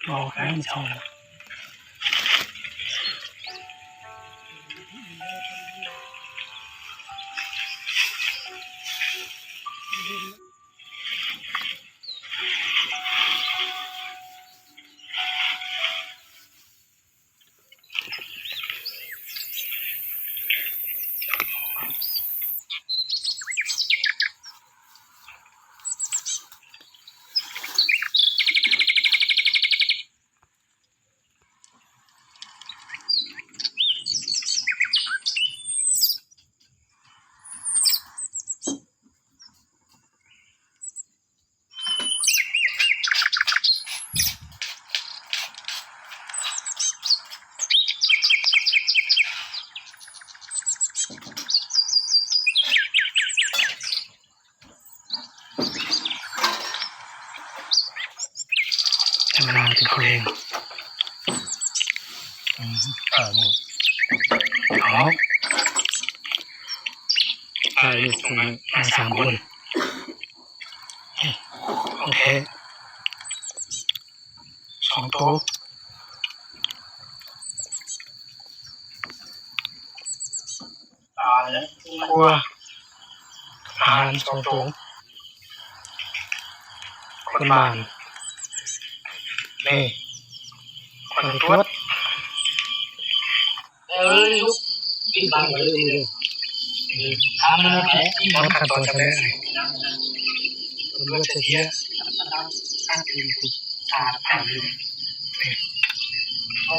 ออกให้มันส่งธรรมดาเป็นคนเองหมดอ๋อลูกมา3 คนโอเค2 ตัวครัวอาหาร2 ตัวคนบ้านนี่คนตรวจลูกกินบ้างเลยทำมันแผลตอนขั้นตอนจะได้ผมเลือกจะเทียข้างคืนคุณสาดผ่านเลยเอา